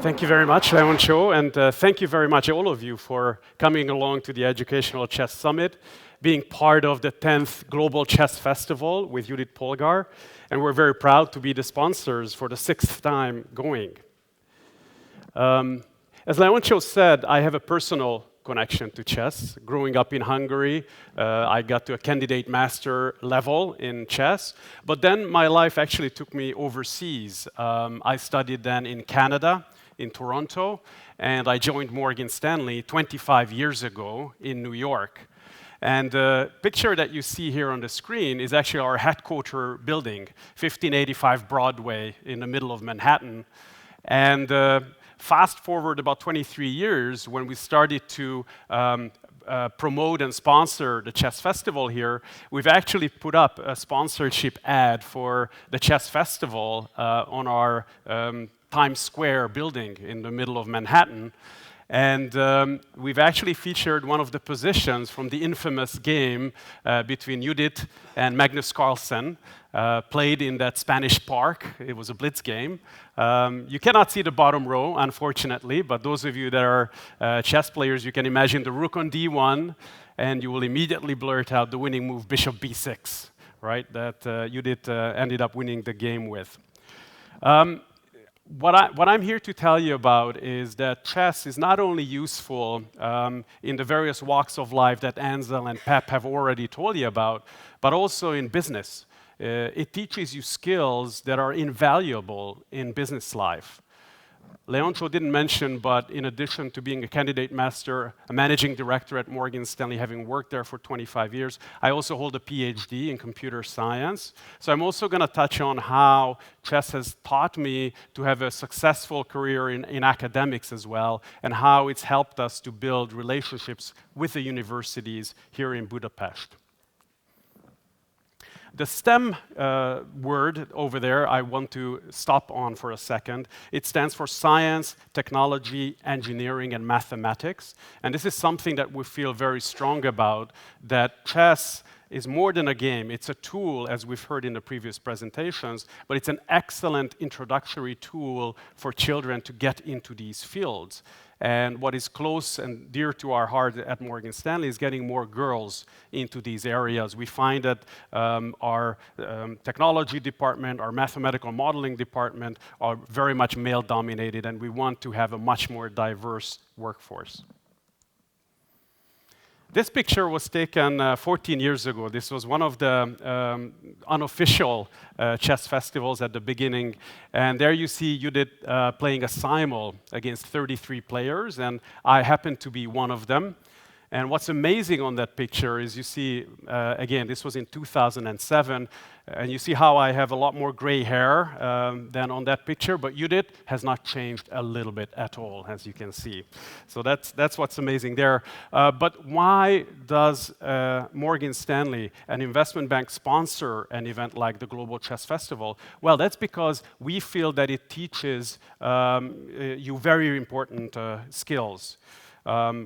Thank you very much, Leoncio, and thank you very much, all of you, for coming along to the Educational Chess Summit, being part of the 10th Global Chess Festival with Judith Polgar, and we're very proud to be the sponsors for the 6th time going. As Leoncio said, I have a personal connection to chess. Growing up in Hungary, I got to a candidate master level in chess, but then my life actually took me overseas. I studied then in Canada, in Toronto, and I joined Morgan Stanley 25 years ago in New York. And the picture that you see here on the screen is actually our headquarter building, 1585 Broadway in the middle of Manhattan. And fast forward about 23 years, when we started to promote and sponsor the chess festival here, we've actually put up a sponsorship ad for the chess festival on our Times Square building in the middle of Manhattan. And we've actually featured one of the positions from the infamous game between Judith and Magnus Carlsen, played in that Spanish park. It was a blitz game. You cannot see the bottom row, unfortunately, but those of you that are chess players, you can imagine the rook on d1, and you will immediately blurt out the winning move, bishop b6, right, that Judith ended up winning the game with. What I'm here to tell you about is that chess is not only useful in the various walks of life that Ansel and Pep have already told you about, but also in business. It teaches you skills that are invaluable in business life. Leoncio didn't mention, but in addition to being a candidate master, a managing director at Morgan Stanley, having worked there for 25 years, I also hold a PhD in computer science. So I'm also going to touch on how chess has taught me to have a successful career in academics as well, and how it's helped us to build relationships with the universities here in Budapest. The STEM word over there, I want to stop on for a second. It stands for science, technology, engineering, and mathematics. And this is something that we feel very strong about, that chess is more than a game. It's a tool, as we've heard in the previous presentations, but it's an excellent introductory tool for children to get into these fields. And what is close and dear to our heart at Morgan Stanley is getting more girls into these areas. We find that our technology department, our mathematical modeling department are very much male-dominated, and we want to have a much more diverse workforce. This picture was taken 14 years ago. This was one of the unofficial chess festivals at the beginning. And there you see Judith playing a simul against 33 players, and I happen to be one of them. And what's amazing on that picture is you see, again, this was in 2007, and you see how I have a lot more gray hair than on that picture, but Judith has not changed a little bit at all, as you can see. So that's what's amazing there. But why does Morgan Stanley, an investment bank, sponsor an event like the Global Chess Festival? Well, that's because we feel that it teaches you very important skills.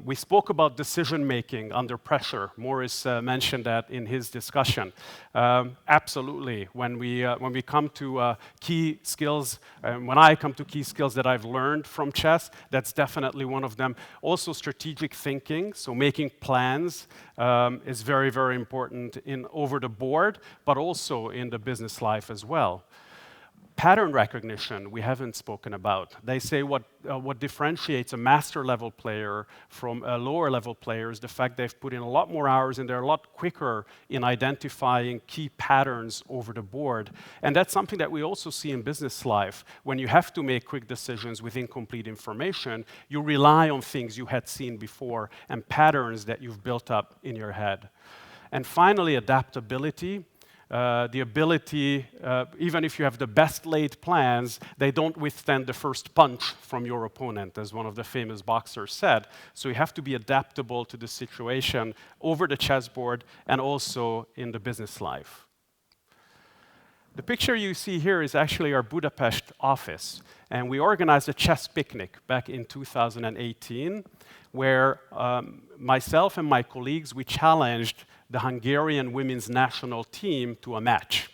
We spoke about decision-making under pressure. Morris mentioned that in his discussion. Absolutely. When we come to key skills, when I come to key skills that I've learned from chess, that's definitely one of them. Also, strategic thinking, so making plans is very, very important in over the board, but also in the business life as well. Pattern recognition we haven't spoken about. They say what differentiates a master-level player from a lower-level player is the fact they've put in a lot more hours and they're a lot quicker in identifying key patterns over the board. And that's something that we also see in business life. When you have to make quick decisions with incomplete information, you rely on things you had seen before and patterns that you've built up in your head. And finally, adaptability. The ability, even if you have the best laid plans, they don't withstand the first punch from your opponent, as one of the famous boxers said. So you have to be adaptable to the situation over the chessboard and also in the business life. The picture you see here is actually our Budapest office, and we organized a chess picnic back in 2018, where myself and my colleagues, we challenged the Hungarian women's national team to a match.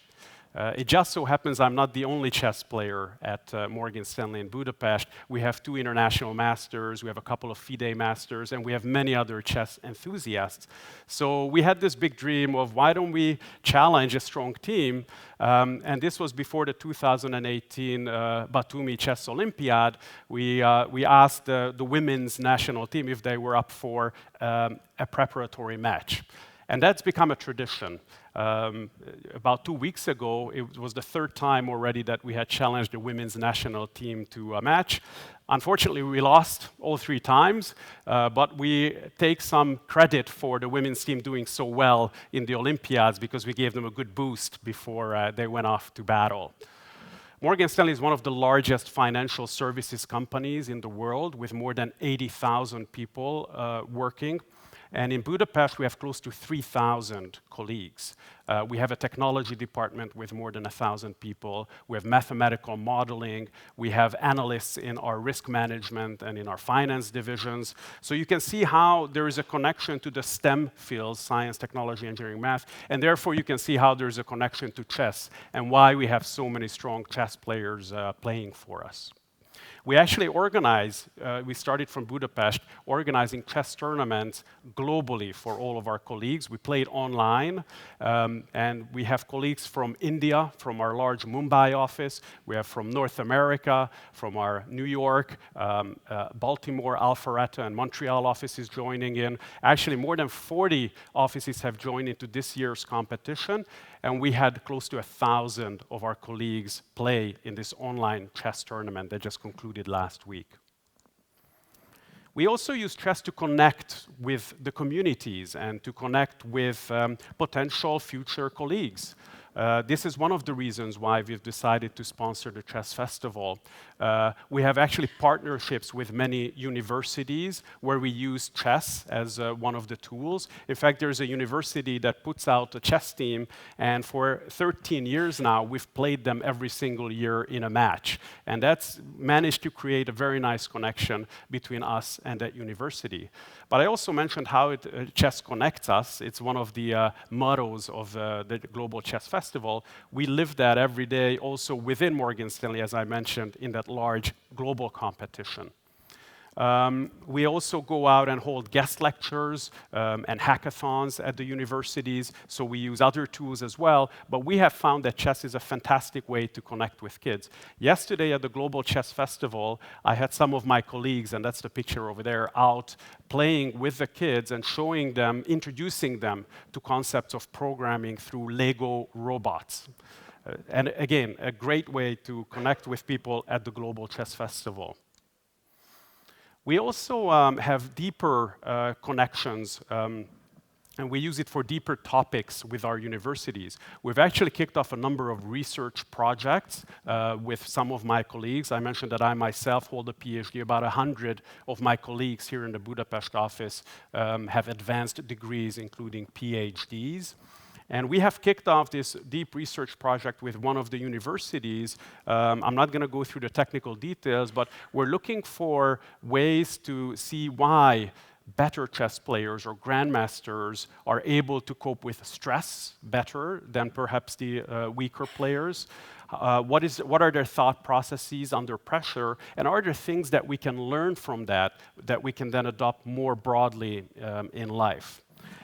It just so happens I'm not the only chess player at Morgan Stanley in Budapest. We have 2 international masters, we have a couple of FIDE masters, and we have many other chess enthusiasts. So we had this big dream of why don't we challenge a strong team? And this was before the 2018 Batumi Chess Olympiad. We asked the women's national team if they were up for a preparatory match. And that's become a tradition. About 2 weeks ago, it was the 3rd time already that we had challenged the women's national team to a match. Unfortunately, we lost all 3 times, but we take some credit for the women's team doing so well in the Olympiads because we gave them a good boost before they went off to battle. Morgan Stanley is one of the largest financial services companies in the world with more than 80,000 people working. And in Budapest, we have close to 3,000 colleagues. We have a technology department with more than 1,000 people. We have mathematical modeling. We have analysts in our risk management and in our finance divisions. So you can see how there is a connection to the STEM fields, science, technology, engineering, math, and therefore you can see how there's a connection to chess and why we have so many strong chess players playing for us. We actually organize, we started from Budapest, organizing chess tournaments globally for all of our colleagues. We played online, and we have colleagues from India, from our large Mumbai office. We have from North America, from our New York, Baltimore, Alpharetta, and Montreal offices joining in. Actually, more than 40 offices have joined into this year's competition, and we had close to 1,000 of our colleagues play in this online chess tournament that just concluded last week. We also use chess to connect with the communities and to connect with potential future colleagues. This is one of the reasons why we've decided to sponsor the Chess Festival. We have actually partnerships with many universities where we use chess as one of the tools. In fact, there's a university that puts out a chess team, and for 13 years now, we've played them every single year in a match. And that's managed to create a very nice connection between us and that university. But I also mentioned how chess connects us. It's one of the mottos of the Global Chess Festival. We live that every day also within Morgan Stanley, as I mentioned, in that large global competition. We also go out and hold guest lectures and hackathons at the universities, so we use other tools as well, but we have found that chess is a fantastic way to connect with kids. Yesterday at the Global Chess Festival, I had some of my colleagues, and that's the picture over there, out playing with the kids and showing them, introducing them to concepts of programming through Lego robots. And again, a great way to connect with people at the Global Chess Festival. We also have deeper connections, and we use it for deeper topics with our universities. We've actually kicked off a number of research projects with some of my colleagues. I mentioned that I myself hold a PhD. About 100 of my colleagues here in the Budapest office have advanced degrees, including PhDs. And we have kicked off this deep research project with one of the universities. I'm not going to go through the technical details, but we're looking for ways to see why better chess players or grandmasters are able to cope with stress better than perhaps the weaker players. What are their thought processes under pressure, and are there things that we can learn from that we can then adopt more broadly in life?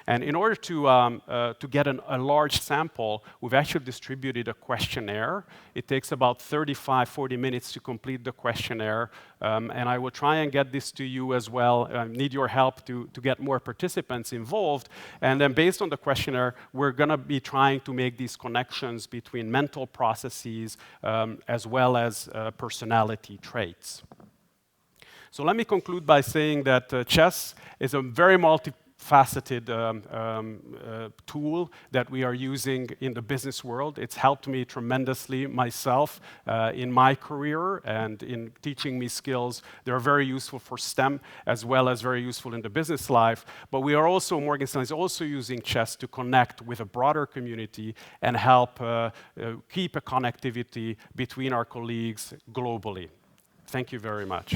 And in order to get a large sample, we've actually distributed a questionnaire. It takes about 35-40 minutes to complete the questionnaire, and I will try and get this to you as well. I need your help to get more participants involved. And then based on the questionnaire, we're going to be trying to make these connections between mental processes as well as personality traits. So let me conclude by saying that chess is a very multifaceted tool that we are using in the business world. It's helped me tremendously myself in my career and in teaching me skills. They're very useful for STEM as well as very useful in the business life. But we are also, Morgan Stanley is also using chess to connect with a broader community and help keep a connectivity between our colleagues globally. Thank you very much.